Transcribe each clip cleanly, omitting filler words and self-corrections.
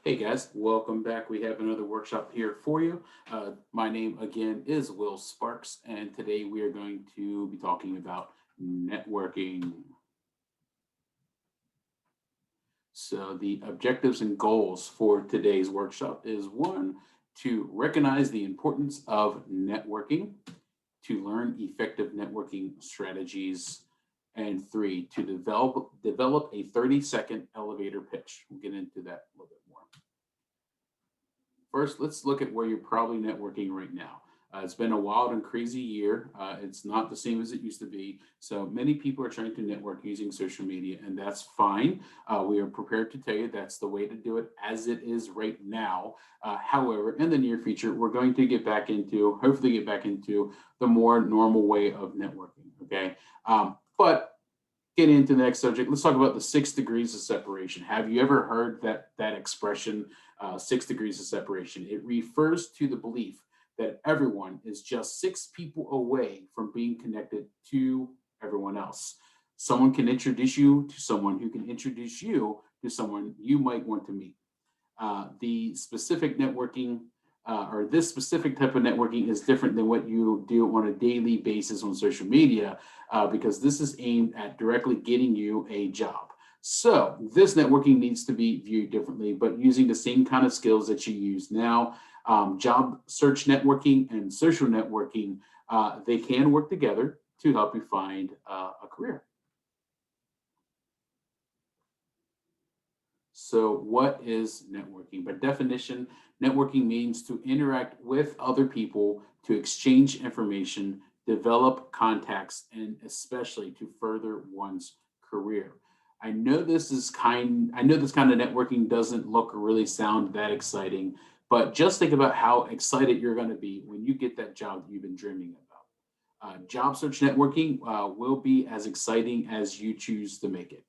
Hey guys, welcome back. We have another workshop here for you. My name again is Will Sparks, and today we are going to be talking about networking. So, the objectives and goals for today's workshop is one, to recognize the importance of networking, to learn effective networking strategies, and three, to develop a 30-second elevator pitch. We'll get into that a little bit more. First, let's look at where you're probably networking right now. It's been a wild and crazy year. It's not the same as it used to be. So many people are trying to network using social media, and that's fine. We are prepared to tell you that's the way to do it as it is right now. However, in the near future, we're going to hopefully get back into the more normal way of networking. Okay. But getting into the next subject, let's talk about the 6 degrees of separation. Have you ever heard that expression, 6 degrees of separation? It refers to the belief that everyone is just 6 people away from being connected to everyone else. Someone can introduce you to someone who can introduce you to someone you might want to meet. The specific networking or this specific type of networking is different than what you do on a daily basis on social media because this is aimed at directly getting you a job. So this networking needs to be viewed differently, but using the same kind of skills that you use now. Job search networking and social networking, they can work together to help you find a career. So, what is networking? By definition, networking means to interact with other people, to exchange information, develop contacts, and especially to further one's career. I know this kind of networking doesn't look or really sound that exciting, but just think about how excited you're going to be when you get that job that you've been dreaming about. Job search networking will be as exciting as you choose to make it.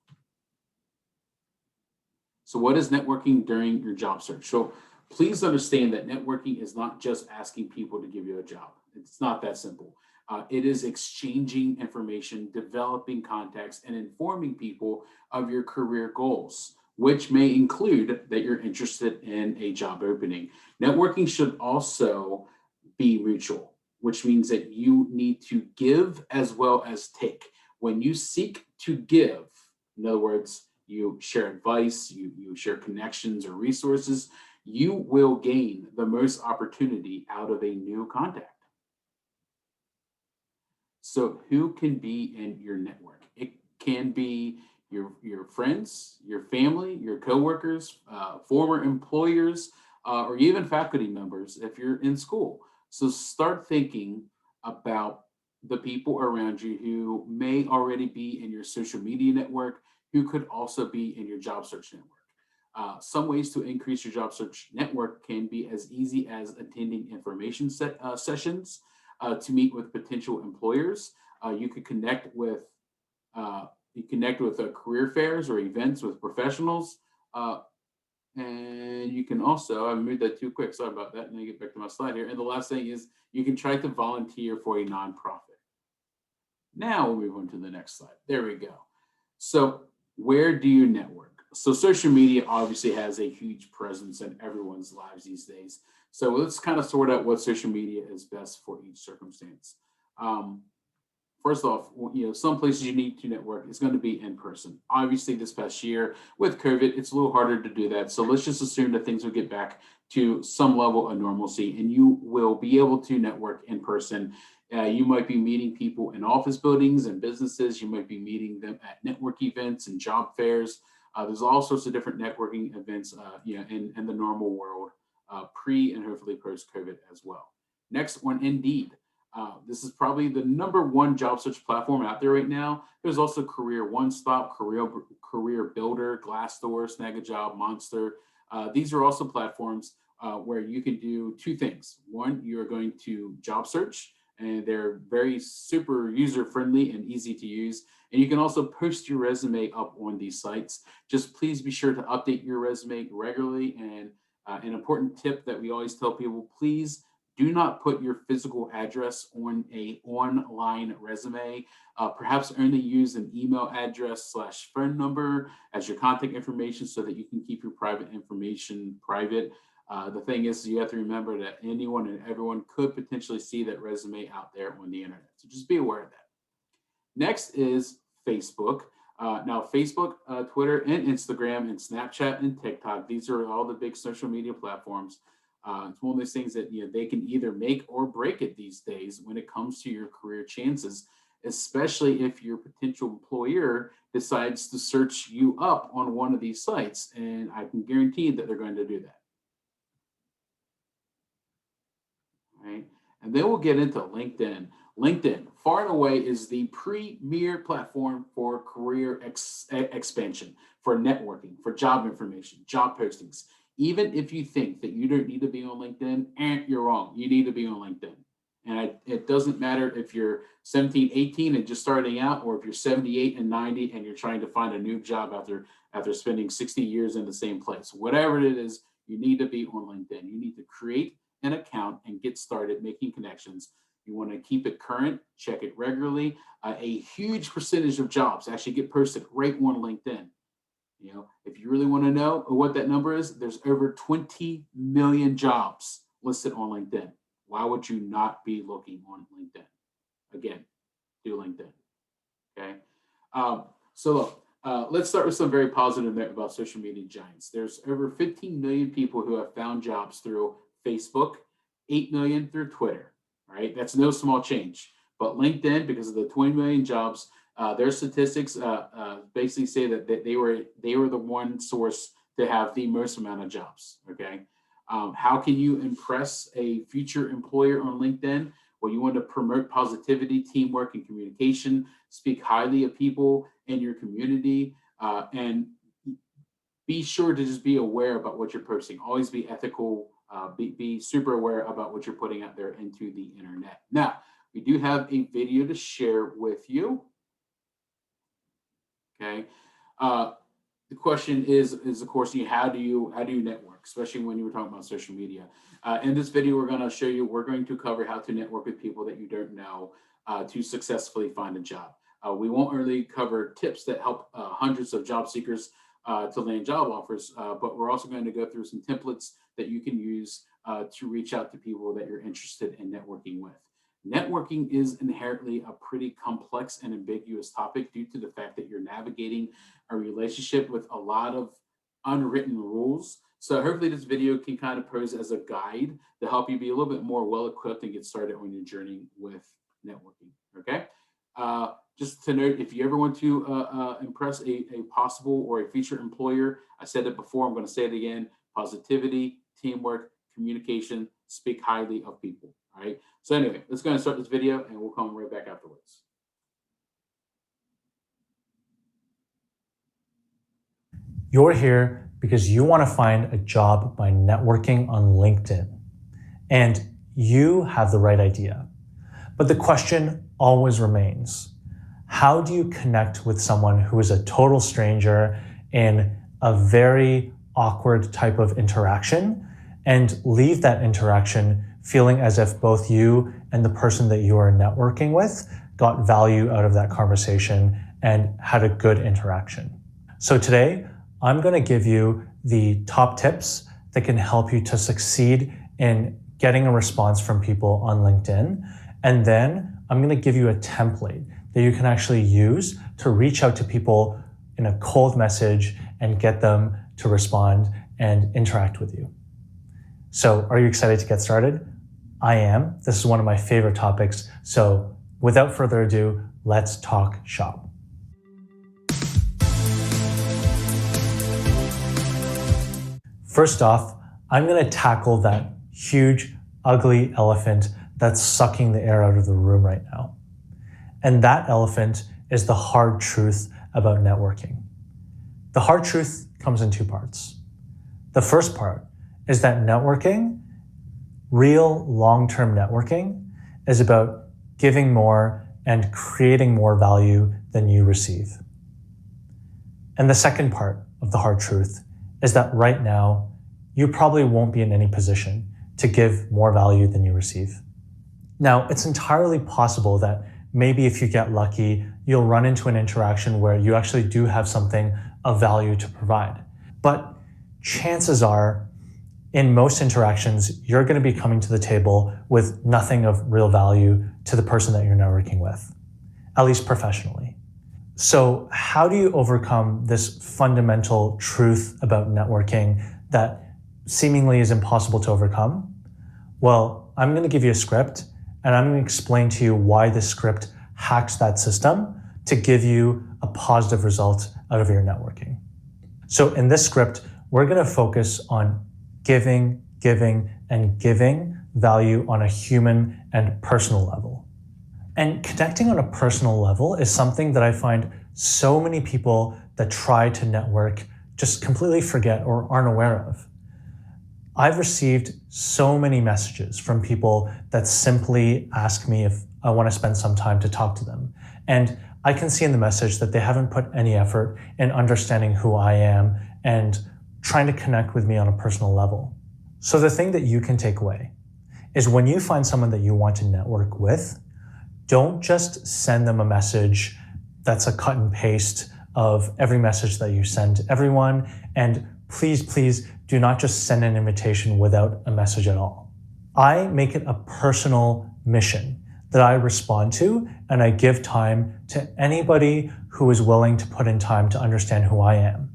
So, what is networking during your job search? So, please understand that networking is not just asking people to give you a job. It's not that simple. It is exchanging information, developing contacts, and informing people of your career goals, which may include that you're interested in a job opening. Networking should also be mutual, which means that you need to give as well as take. When you seek to give, in other words, you share advice, you share connections or resources, you will gain the most opportunity out of a new contact. So, who can be in your network? It can be your friends, your family, your coworkers, former employers, or even faculty members if you're in school. So, start thinking about the people around you who may already be in your social media network, who could also be in your job search network. Some ways to increase your job search network can be as easy as attending sessions to meet with potential employers. You could connect with career fairs or events with professionals. And you can also, I moved that too quick. Sorry about that. Let me get back to my slide here. And the last thing is you can try to volunteer for a nonprofit. Now we'll move on to the next slide. There we go. So, where do you network? So, social media obviously has a huge presence in everyone's lives these days. So, let's kind of sort out what social media is best for each circumstance. Um, First off, some places you need to network is going to be in person. Obviously, this past year with COVID, it's a little harder to do that. So let's just assume that things will get back to some level of normalcy and you will be able to network in person. You might be meeting people in office buildings and businesses. You might be meeting them at network events and job fairs. There's all sorts of different networking events, in the normal world, pre and hopefully post COVID as well. Next one, Indeed. This is probably the number one job search platform out there right now. There's also Career One Stop, Career Builder, Glassdoor, Snag a Job, Monster. These are also platforms where you can do two things. One, you're going to job search, and they're very super user friendly and easy to use. And you can also post your resume up on these sites. Just please be sure to update your resume regularly. And an important tip that we always tell people, please Do not put your physical address on a online resume. Perhaps only use an email address / phone number as your contact information so that you can keep your private information private. The thing is, you have to remember that anyone and everyone could potentially see that resume out there on the internet. So just be aware of that. Next is Facebook. Now, Facebook, Twitter, and Instagram, and Snapchat and TikTok, these are all the big social media platforms. It's one of those things that they can either make or break it these days when it comes to your career chances, especially if your potential employer decides to search you up on one of these sites. And I can guarantee that they're going to do that. Right? And then we'll get into LinkedIn. LinkedIn, far and away, is the premier platform for career expansion, for networking, for job information, job postings. Even if you think that you don't need to be on LinkedIn, you're wrong. You need to be on LinkedIn. And it doesn't matter if you're 17, 18 and just starting out, or if you're 78 and 90 and you're trying to find a new job after spending 60 years in the same place. Whatever it is, you need to be on LinkedIn. You need to create an account and get started making connections. You want to keep it current, check it regularly. A huge percentage of jobs actually get posted right on LinkedIn. If you really want to know what that number is, there's over 20 million jobs listed on LinkedIn. Why would you not be looking on LinkedIn? Again, do LinkedIn. Okay. So look, let's start with some very positive note about social media giants. There's over 15 million people who have found jobs through Facebook, 8 million through Twitter. Right? That's no small change. But LinkedIn, because of the 20 million jobs, their statistics basically say that they were the one source to have the most amount of jobs. Okay. How can you impress a future employer on LinkedIn? Well, you want to promote positivity, teamwork, and communication, speak highly of people in your community, and be sure to just be aware about what you're posting. Always be ethical, be super aware about what you're putting out there into the internet. Now, we do have a video to share with you. Okay. The question is of course, how do you network, especially when you were talking about social media? In this video, we're going to cover how to network with people that you don't know to successfully find a job. We won't really cover tips that help hundreds of job seekers to land job offers, but we're also going to go through some templates that you can use to reach out to people that you're interested in networking with. Networking is inherently a pretty complex and ambiguous topic due to the fact that you're navigating a relationship with a lot of unwritten rules. So hopefully this video can kind of pose as a guide to help you be a little bit more well-equipped and get started on your journey with networking, okay? Just to note, if you ever want to impress a possible or a future employer, I said it before, I'm going to say it again: positivity, teamwork, communication, speak highly of people. All right. So anyway, let's go and start this video, and we'll come right back afterwards. You're here because you want to find a job by networking on LinkedIn, and you have the right idea. But the question always remains: how do you connect with someone who is a total stranger in a very awkward type of interaction and leave that interaction feeling as if both you and the person that you are networking with got value out of that conversation and had a good interaction? So today, I'm going to give you the top tips that can help you to succeed in getting a response from people on LinkedIn. And then I'm going to give you a template that you can actually use to reach out to people in a cold message and get them to respond and interact with you. So are you excited to get started? I am. This is one of my favorite topics. So without further ado, let's talk shop. First off, I'm going to tackle that huge, ugly elephant that's sucking the air out of the room right now. And that elephant is the hard truth about networking. The hard truth comes in two parts. The first part is that networking, real long-term networking, is about giving more and creating more value than you receive. And the second part of the hard truth is that right now, you probably won't be in any position to give more value than you receive. Now, it's entirely possible that maybe if you get lucky, you'll run into an interaction where you actually do have something of value to provide. But chances are, in most interactions, you're going to be coming to the table with nothing of real value to the person that you're networking with, at least professionally. So how do you overcome this fundamental truth about networking that seemingly is impossible to overcome? Well, I'm going to give you a script, and I'm going to explain to you why this script hacks that system to give you a positive result out of your networking. So in this script, we're going to focus on giving value on a human and personal level. And connecting on a personal level is something that I find so many people that try to network just completely forget or aren't aware of. I've received so many messages from people that simply ask me if I want to spend some time to talk to them. And I can see in the message that they haven't put any effort in understanding who I am and trying to connect with me on a personal level. So the thing that you can take away is when you find someone that you want to network with, don't just send them a message that's a cut and paste of every message that you send to everyone. And please do not just send an invitation without a message at all. I make it a personal mission that I respond to, and I give time to anybody who is willing to put in time to understand who I am.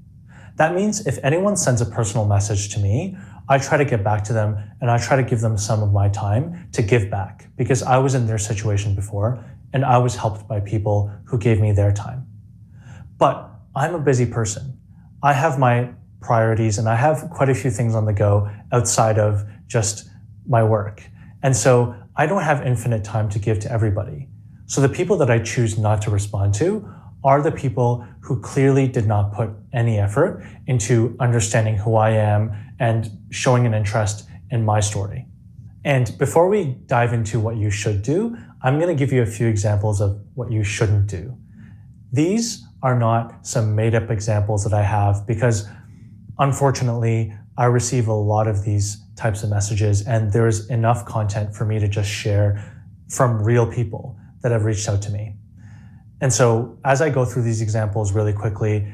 That means if anyone sends a personal message to me, I try to get back to them and I try to give them some of my time to give back because I was in their situation before and I was helped by people who gave me their time. But I'm a busy person. I have my priorities and I have quite a few things on the go outside of just my work. And so I don't have infinite time to give to everybody. So the people that I choose not to respond to are the people who clearly did not put any effort into understanding who I am and showing an interest in my story. And before we dive into what you should do, I'm going to give you a few examples of what you shouldn't do. These are not some made-up examples that I have because unfortunately, I receive a lot of these types of messages and there's enough content for me to just share from real people that have reached out to me. And so as I go through these examples really quickly,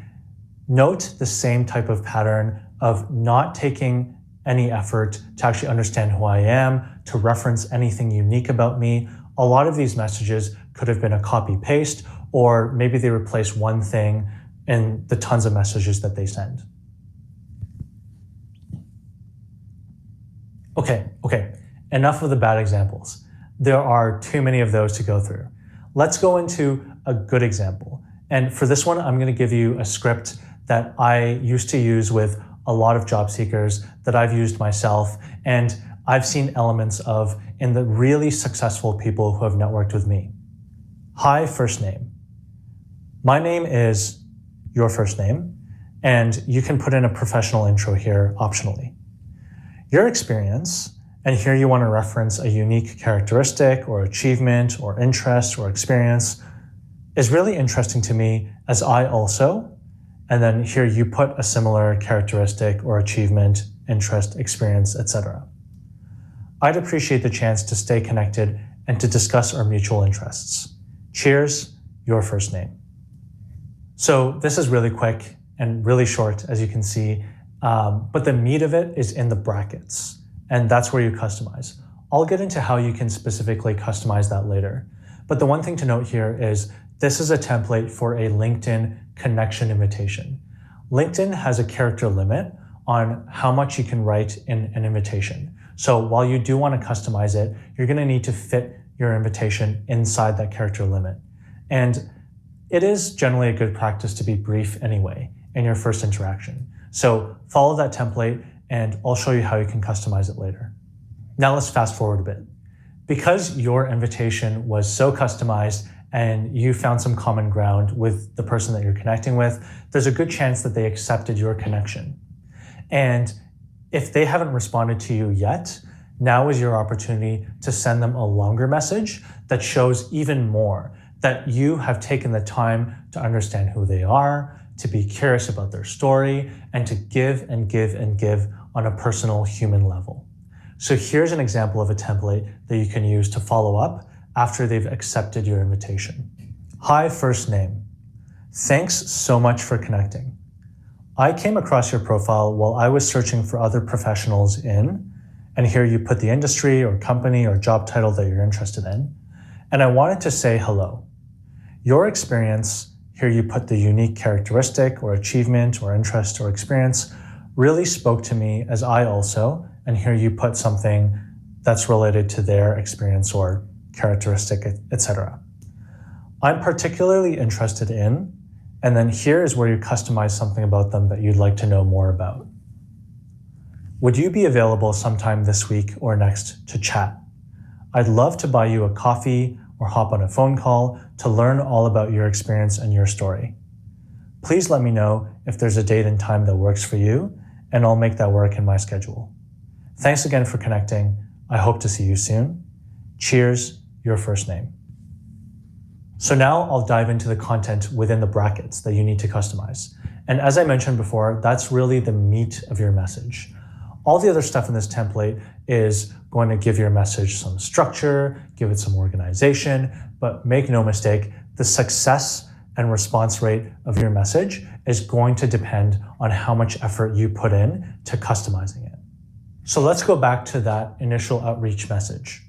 note the same type of pattern of not taking any effort to actually understand who I am, to reference anything unique about me. A lot of these messages could have been a copy paste, or maybe they replace one thing in the tons of messages that they send. Okay, enough of the bad examples. There are too many of those to go through. Let's go into a good example. And for this one, I'm going to give you a script that I used to use with a lot of job seekers that I've used myself, and I've seen elements of in the really successful people who have networked with me. Hi, first name. My name is your first name, and you can put in a professional intro here optionally. Your experience, and here you want to reference a unique characteristic or achievement or interest or experience, is really interesting to me as I also, and then here you put a similar characteristic or achievement, interest, experience, etc. I'd appreciate the chance to stay connected and to discuss our mutual interests. Cheers, your first name. So this is really quick and really short, as you can see, but the meat of it is in the brackets, and that's where you customize. I'll get into how you can specifically customize that later. But the one thing to note here is this is a template for a LinkedIn connection invitation. LinkedIn has a character limit on how much you can write in an invitation. So while you do want to customize it, you're going to need to fit your invitation inside that character limit. And it is generally a good practice to be brief anyway in your first interaction. So follow that template and I'll show you how you can customize it later. Now let's fast forward a bit. Because your invitation was so customized and you found some common ground with the person that you're connecting with, there's a good chance that they accepted your connection. And if they haven't responded to you yet, now is your opportunity to send them a longer message that shows even more that you have taken the time to understand who they are, to be curious about their story, and to give and give and give on a personal human level. So here's an example of a template that you can use to follow up after they've accepted your invitation. Hi, first name. Thanks so much for connecting. I came across your profile while I was searching for other professionals in, and here you put the industry or company or job title that you're interested in, and I wanted to say hello. Your experience, here you put the unique characteristic or achievement or interest or experience, really spoke to me as I also, and here you put something that's related to their experience or characteristic, etc. I'm particularly interested in, and then here is where you customize something about them that you'd like to know more about. Would you be available sometime this week or next to chat? I'd love to buy you a coffee or hop on a phone call to learn all about your experience and your story. Please let me know if there's a date and time that works for you, and I'll make that work in my schedule. Thanks again for connecting. I hope to see you soon. Cheers, your first name. So now I'll dive into the content within the brackets that you need to customize. And as I mentioned before, that's really the meat of your message. All the other stuff in this template is going to give your message some structure, give it some organization, but make no mistake, the success and response rate of your message is going to depend on how much effort you put in to customizing it. So let's go back to that initial outreach message.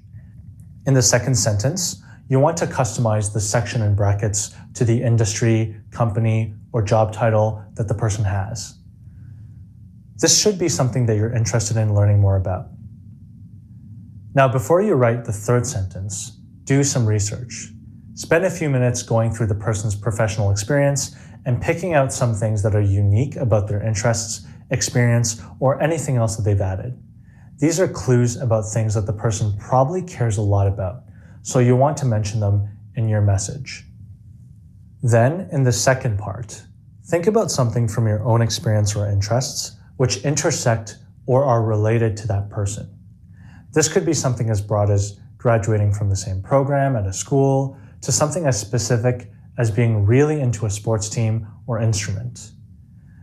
In the second sentence, you want to customize the section and brackets to the industry, company, or job title that the person has. This should be something that you're interested in learning more about. Now, before you write the third sentence, do some research. Spend a few minutes going through the person's professional experience and picking out some things that are unique about their interests, experience, or anything else that they've added. These are clues about things that the person probably cares a lot about, so you want to mention them in your message. Then, in the second part, think about something from your own experience or interests which intersect or are related to that person. This could be something as broad as graduating from the same program at a school, to something as specific as being really into a sports team or instrument.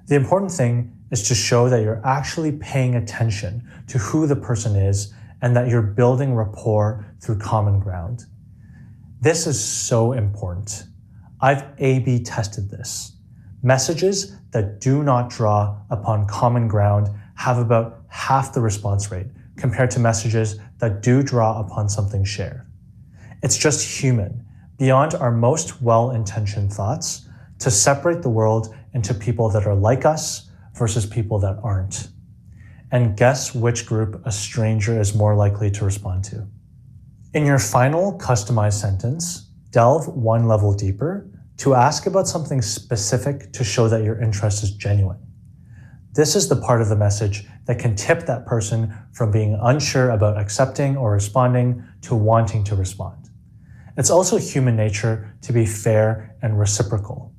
The important thing is to show that you're actually paying attention to who the person is and that you're building rapport through common ground. This is so important. I've A/B tested this. Messages that do not draw upon common ground have about half the response rate compared to messages that do draw upon something shared. It's just human, beyond our most well-intentioned thoughts, to separate the world into people that are like us versus people that aren't. And guess which group a stranger is more likely to respond to. In your final customized sentence, delve one level deeper to ask about something specific to show that your interest is genuine. This is the part of the message that can tip that person from being unsure about accepting or responding to wanting to respond. It's also human nature to be fair and reciprocal.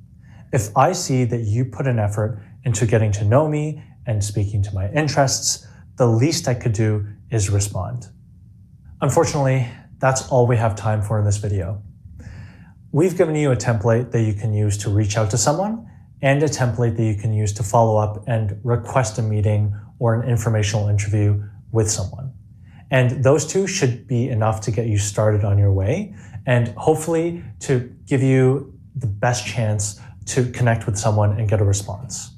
If I see that you put an effort into getting to know me and speaking to my interests, the least I could do is respond. Unfortunately, that's all we have time for in this video. We've given you a template that you can use to reach out to someone and a template that you can use to follow up and request a meeting or an informational interview with someone. And those two should be enough to get you started on your way and hopefully to give you the best chance to connect with someone and get a response.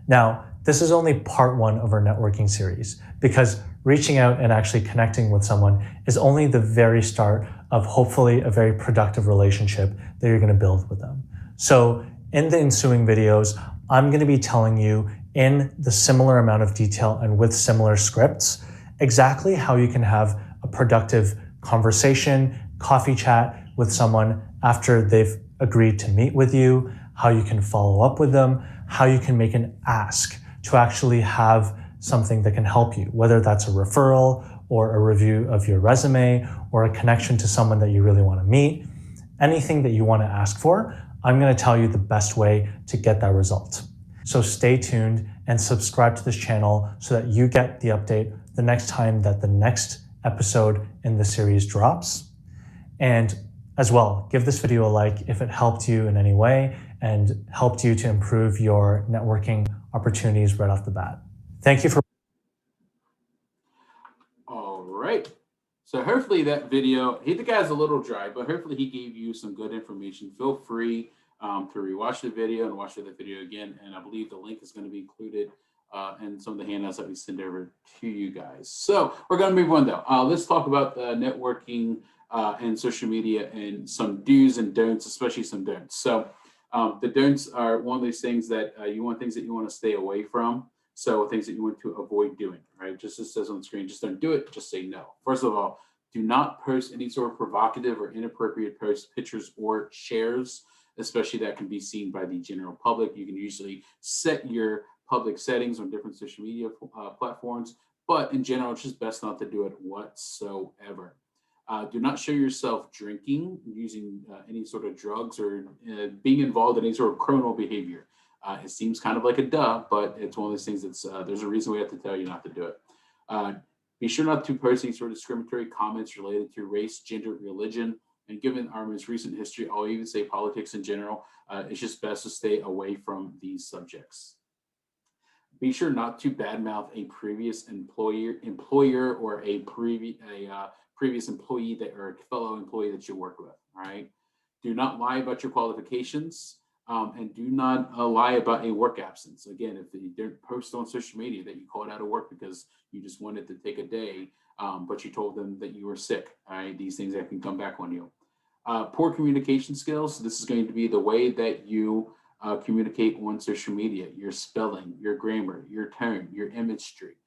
Now, this is only part one of our networking series because reaching out and actually connecting with someone is only the very start of hopefully a very productive relationship that you're going to build with them. So in the ensuing videos, I'm going to be telling you in the similar amount of detail and with similar scripts exactly how you can have a productive conversation, coffee chat with someone after they've agreed to meet with you, how you can follow up with them, how you can make an ask to actually have something that can help you, whether that's a referral or a review of your resume or a connection to someone that you really want to meet. Anything that you want to ask for, I'm going to tell you the best way to get that result. So stay tuned and subscribe to this channel so that you get the update the next time that the next episode in the series drops. And as well, give this video a like if it helped you in any way and helped you to improve your networking opportunities right off the bat. Thank you for right. So hopefully that video, the guy's a little dry, but hopefully he gave you some good information. Feel free to rewatch the video and watch the video again. And I believe the link is going to be included in some of the handouts that we send over to you guys. So we're going to move on though. Let's talk about networking and social media and some do's and don'ts, especially some don'ts. So the don'ts are one of these things that you want things that you want to stay away from. So things that you want to avoid doing, right? Just as it says on the screen, just don't do it, just say no. First of all, do not post any sort of provocative or inappropriate posts, pictures, or shares, especially that can be seen by the general public. You can usually set your public settings on different social media platforms, but in general, it's just best not to do it whatsoever. Do not show yourself drinking, using any sort of drugs, or being involved in any sort of criminal behavior. It seems kind of like a duh, but it's one of those things that's there's a reason we have to tell you not to do it. Be sure not to post any sort of discriminatory comments related to race, gender, religion, and given our most recent history, I'll even say politics in general, it's just best to stay away from these subjects. Be sure not to badmouth a previous employer or a previous employee that or a fellow employee that you work with. All right. Do not lie about your qualifications. And do not lie about a work absence. Again, if you don't post on social media that you called out of work because you just wanted to take a day, but you told them that you were sick, all right? These things that can come back on you. Poor communication skills. This is going to be the way that you communicate on social media, your spelling, your grammar, your tone, your imagery,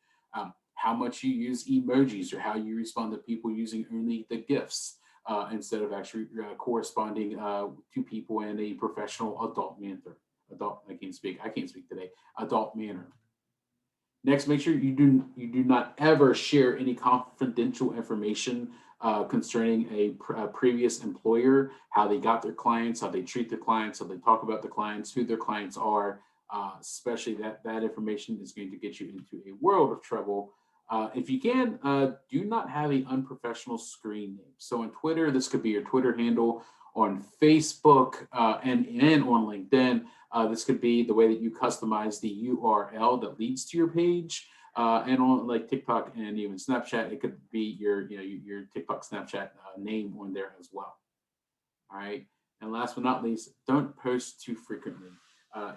how much you use emojis or how you respond to people using only the GIFs. Instead of actually corresponding to people in a professional adult manner. I can't speak today. Adult manner. Next, make sure you do not ever share any confidential information concerning a previous employer, how they got their clients, how they treat their clients, how they talk about the clients, who their clients are. Especially that information is going to get you into a world of trouble. If you can, do not have an unprofessional screen name. So on Twitter, this could be your Twitter handle. On Facebook and on LinkedIn, this could be the way that you customize the URL that leads to your page. And on like TikTok and even Snapchat, it could be your TikTok, Snapchat name on there as well. All right. And last but not least, don't post too frequently.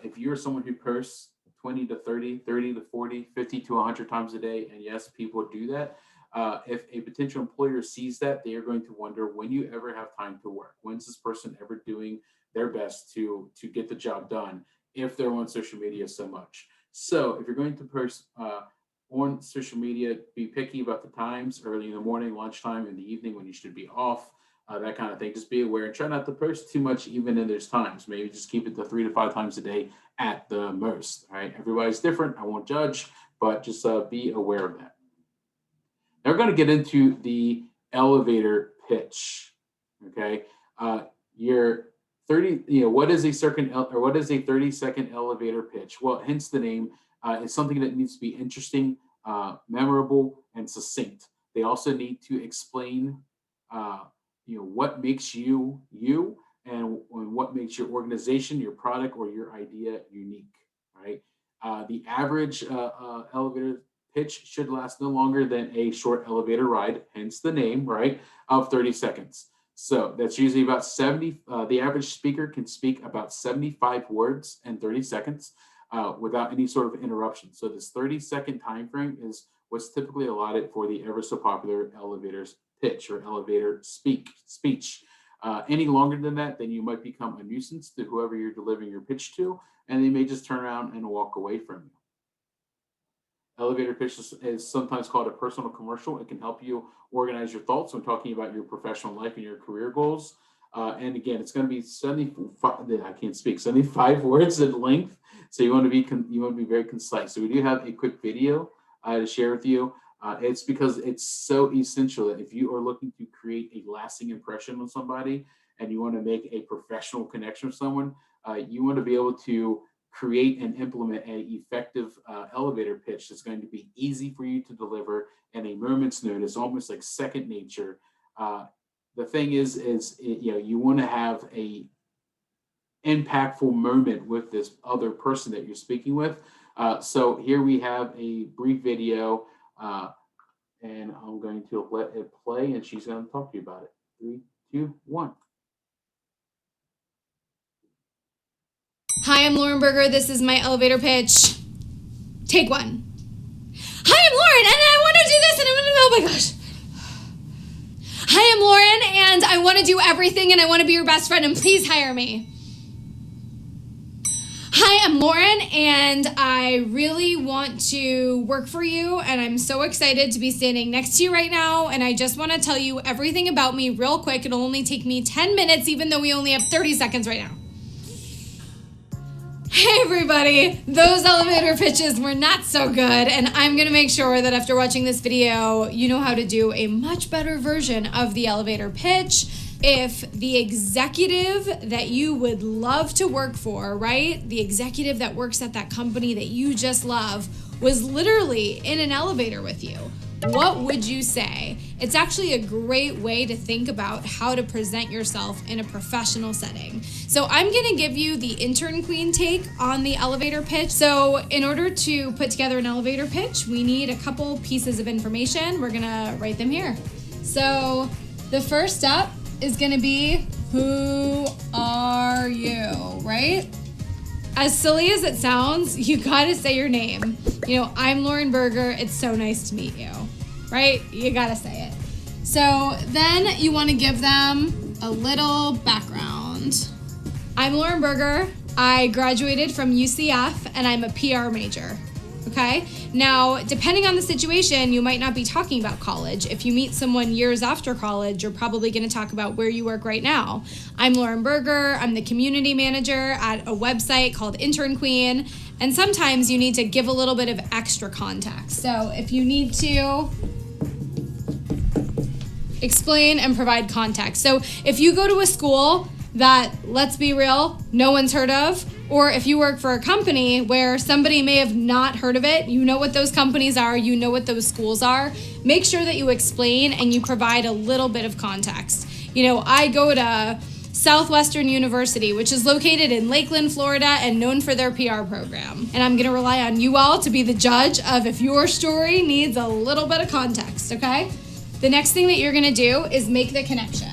If you're someone who posts 20 to 30, 30 to 40, 50 to 100 times a day, and yes, people do that. If a potential employer sees that, they are going to wonder, when you ever have time to work? When's this person ever doing their best to get the job done if they're on social media so much? So if you're going to post on social media, be picky about the times, early in the morning, lunchtime, in the evening when you should be off. That kind of thing. Just be aware and try not to post too much even in those times. Maybe just keep it to 3 to 5 times a day at the most. All right. Everybody's different. I won't judge, but just be aware of that. Now we're going to get into the elevator pitch. Okay. Your 30, what is a 30-second elevator pitch? Well, hence the name. It's something that needs to be interesting, memorable, and succinct. They also need to explain what makes you you, and what makes your organization, your product, or your idea unique, right? The average elevator pitch should last no longer than a short elevator ride, hence the name, right, of 30 seconds. So that's usually about 70, the average speaker can speak about 75 words in 30 seconds without any sort of interruption. So this 30-second time frame is what's typically allotted for the ever so popular elevators pitch or elevator speech. Any longer than that, then you might become a nuisance to whoever you're delivering your pitch to, and they may just turn around and walk away from you. Elevator pitch is sometimes called a personal commercial. It can help you organize your thoughts when talking about your professional life and your career goals. And again, it's going to be 75 words in length. So you want to be very concise. So we do have a quick video to share with you. It's because it's so essential that if you are looking to create a lasting impression on somebody and you want to make a professional connection with someone, you want to be able to create and implement an effective elevator pitch that's going to be easy for you to deliver in a moment's notice, almost like second nature. The thing is you want to have a impactful moment with this other person that you're speaking with. So here we have a brief video. And I'm going to let it play, and she's going to talk to you about it. 3, 2, 1. Hi, I'm Lauren Berger. This is my elevator pitch. Take 1. Hi, I'm Lauren, and I want to do this, and I'm going to, oh my gosh. Hi, I'm Lauren, and I want to do everything, and I want to be your best friend, and please hire me. Hi, I'm Lauren, and I really want to work for you, and I'm so excited to be standing next to you right now, and I just want to tell you everything about me real quick. It'll only take me 10 minutes, even though we only have 30 seconds right now. Hey everybody, those elevator pitches were not so good, and I'm gonna make sure that after watching this video, you know how to do a much better version of the elevator pitch. If the executive that you would love to work for, right? The executive that works at that company that you just love was literally in an elevator with you, what would you say? It's actually a great way to think about how to present yourself in a professional setting. So I'm gonna give you the intern queen take on the elevator pitch. So in order to put together an elevator pitch, we need a couple pieces of information. We're gonna write them here. So the first step is gonna be, who are you, right? As silly as it sounds, you gotta say your name. You know, I'm Lauren Berger, it's so nice to meet you, right? You gotta say it. So then you wanna give them a little background. I'm Lauren Berger, I graduated from UCF and I'm a PR major, okay? Now, depending on the situation, you might not be talking about college. If you meet someone years after college, you're probably gonna talk about where you work right now. I'm Lauren Berger, I'm the community manager at a website called Intern Queen, and sometimes you need to give a little bit of extra context. So if you need to explain and provide context. So if you go to a school that, let's be real, no one's heard of, or if you work for a company where somebody may have not heard of it, you know what those companies are, you know what those schools are, make sure that you explain and you provide a little bit of context. You know, I go to Southwestern University, which is located in Lakeland, Florida, and known for their PR program. And I'm gonna rely on you all to be the judge of if your story needs a little bit of context, okay? The next thing that you're gonna do is make the connection.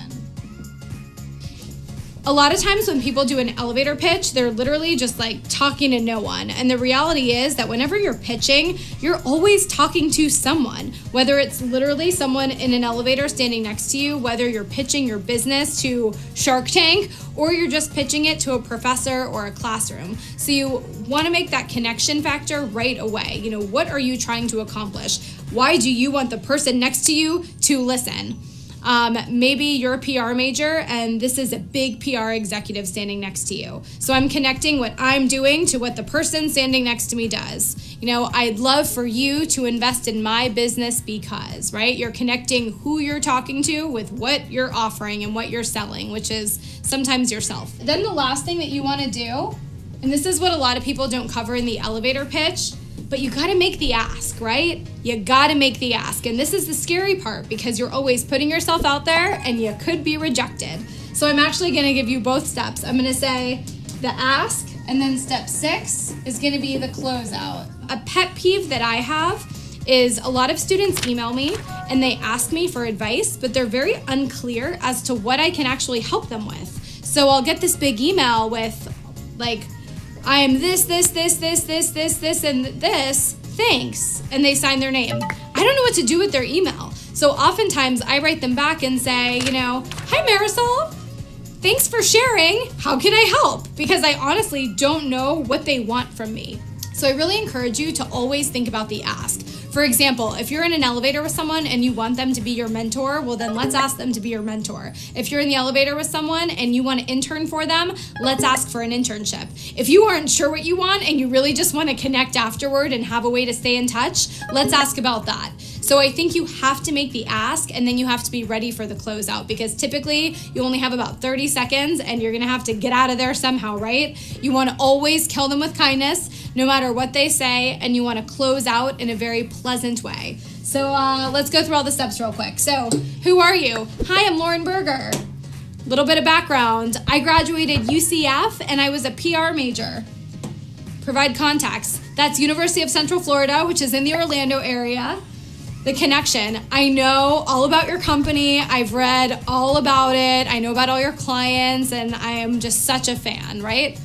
A lot of times when people do an elevator pitch, they're literally just like talking to no one. And the reality is that whenever you're pitching, you're always talking to someone, whether it's literally someone in an elevator standing next to you, whether you're pitching your business to Shark Tank, or you're just pitching it to a professor or a classroom. So you wanna make that connection factor right away. You know, what are you trying to accomplish? Why do you want the person next to you to listen? Maybe you're a PR major and this is a big PR executive standing next to you. So I'm connecting what I'm doing to what the person standing next to me does. You know, I'd love for you to invest in my business because, right? You're connecting who you're talking to with what you're offering and what you're selling, which is sometimes yourself. Then the last thing that you want to do, and this is what a lot of people don't cover in the elevator pitch, but you gotta make the ask, right? You gotta make the ask. And this is the scary part because you're always putting yourself out there and you could be rejected. So I'm actually gonna give you both steps. I'm gonna say the ask, and then step 6 is gonna be the closeout. A pet peeve that I have is a lot of students email me and they ask me for advice, but they're very unclear as to what I can actually help them with. So I'll get this big email with like, I am this, and this, thanks. And they sign their name. I don't know what to do with their email. So oftentimes I write them back and say, you know, hi Marisol, thanks for sharing. How can I help? Because I honestly don't know what they want from me. So I really encourage you to always think about the ask. For example, if you're in an elevator with someone and you want them to be your mentor, well then let's ask them to be your mentor. If you're in the elevator with someone and you want to intern for them, let's ask for an internship. If you aren't sure what you want and you really just want to connect afterward and have a way to stay in touch, let's ask about that. So I think you have to make the ask and then you have to be ready for the closeout because typically you only have about 30 seconds and you're gonna have to get out of there somehow, right? You wanna always kill them with kindness no matter what they say, and you wanna close out in a very pleasant way. So let's go through all the steps real quick. So who are you? Hi, I'm Lauren Berger. Little bit of background. I graduated UCF and I was a PR major. Provide contacts. That's University of Central Florida, which is in the Orlando area. The connection. I know all about your company. I've read all about it. I know about all your clients, and I am just such a fan, right?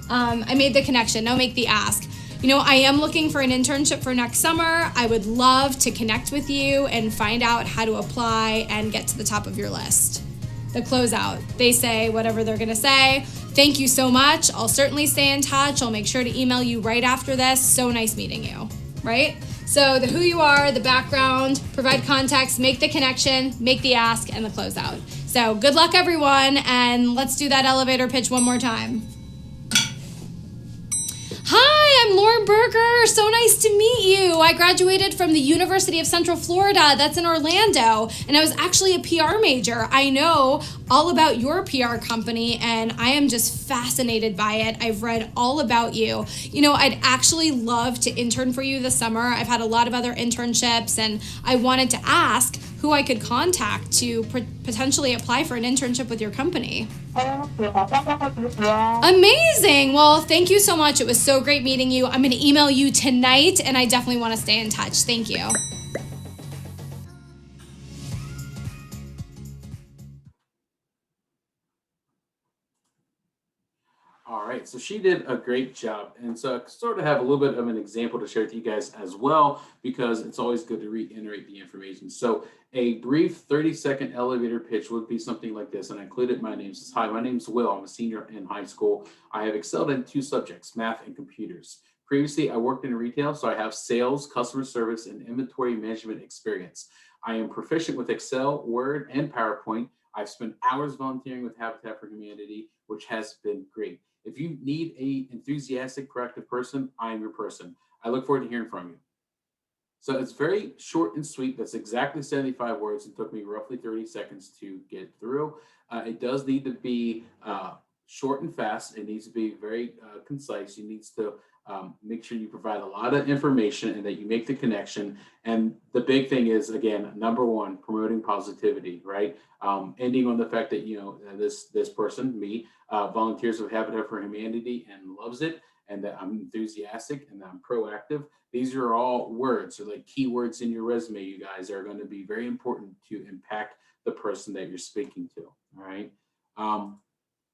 I made the connection. Now make the ask. I am looking for an internship for next summer. I would love to connect with you and find out how to apply and get to the top of your list. The closeout. They say whatever they're going to say. Thank you so much. I'll certainly stay in touch. I'll make sure to email you right after this. So nice meeting you, right? So the who you are, the background, provide context, make the connection, make the ask, and the closeout. So good luck, everyone, and let's do that elevator pitch one more time. Hi, I'm Lauren Berger. So nice to meet you. I graduated from the University of Central Florida. That's in Orlando. And I was actually a PR major. I know all about your PR company, and I am just fascinated by it. I've read all about you. I'd actually love to intern for you this summer. I've had a lot of other internships, and I wanted to ask who I could contact to potentially apply for an internship with your company. Amazing. Well, thank you so much. It was so great meeting you. I'm going to email you tonight, and I definitely want to stay in touch. Thank you. All right, so she did a great job. And so I sort of have a little bit of an example to share with you guys as well, because it's always good to reiterate the information. So a brief 30-second elevator pitch would be something like this. And I included my name. Says, hi, my name's Will. I'm a senior in high school. I have excelled in 2 subjects, math and computers. Previously, I worked in retail, so I have sales, customer service, and inventory management experience. I am proficient with Excel, Word, and PowerPoint. I've spent hours volunteering with Habitat for Humanity, which has been great. If you need an enthusiastic, proactive person, I am your person. I look forward to hearing from you. So it's very short and sweet. That's exactly 75 words. It took me roughly 30 seconds to get through. It does need to be short and fast. It needs to be very concise. You need to make sure you provide a lot of information and that you make the connection. And the big thing is, again, number one, promoting positivity, right? Ending on the fact that, this person, me, volunteers with Habitat for Humanity and loves it, and that I'm enthusiastic and that I'm proactive. These are all words, or like keywords in your resume, you guys, are going to be very important to impact the person that you're speaking to, all right?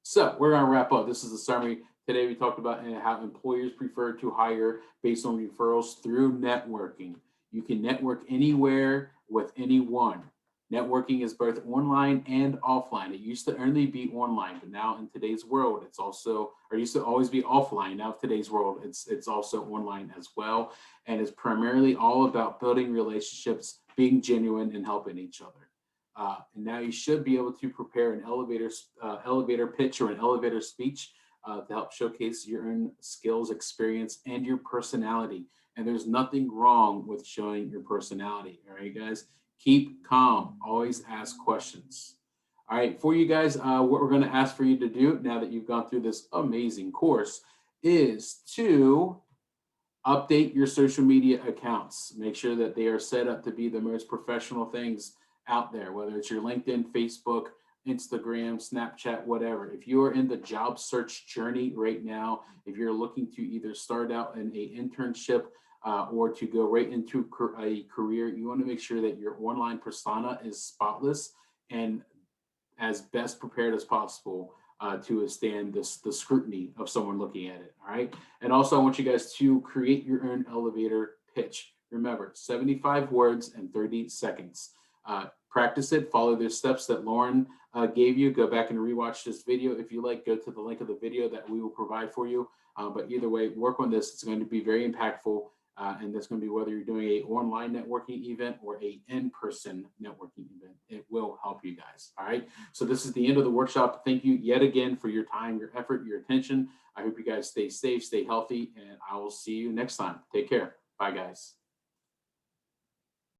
So we're going to wrap up. This is the summary. Today we talked about how employers prefer to hire based on referrals through networking. You can network anywhere with anyone. Networking is both online and offline. It used to only be online, but now in today's world, it's also, or used to always be offline. Now in today's world, it's also online as well. And it's primarily all about building relationships, being genuine, and helping each other. And now you should be able to prepare an elevator pitch or an elevator speech to help showcase your own skills, experience, and your personality. And there's nothing wrong with showing your personality. All right, guys, keep calm. Always ask questions. All right, for you guys, what we're going to ask for you to do now that you've gone through this amazing course is to update your social media accounts. Make sure that they are set up to be the most professional things out there, whether it's your LinkedIn, Facebook, Instagram, Snapchat, whatever. If you are in the job search journey right now, if you're looking to either start out in a internship or to go right into a career, you want to make sure that your online persona is spotless and as best prepared as possible to withstand the scrutiny of someone looking at it. All right. And also I want you guys to create your own elevator pitch. Remember, 75 words and 30 seconds. Practice it, follow the steps that Lauren gave you. Go back and rewatch this video. If you like, go to the link of the video that we will provide for you. But either way, work on this. It's going to be very impactful. And that's going to be whether you're doing an online networking event or an in-person networking event. It will help you guys. All right. So this is the end of the workshop. Thank you yet again for your time, your effort, your attention. I hope you guys stay safe, stay healthy, and I will see you next time. Take care. Bye, guys.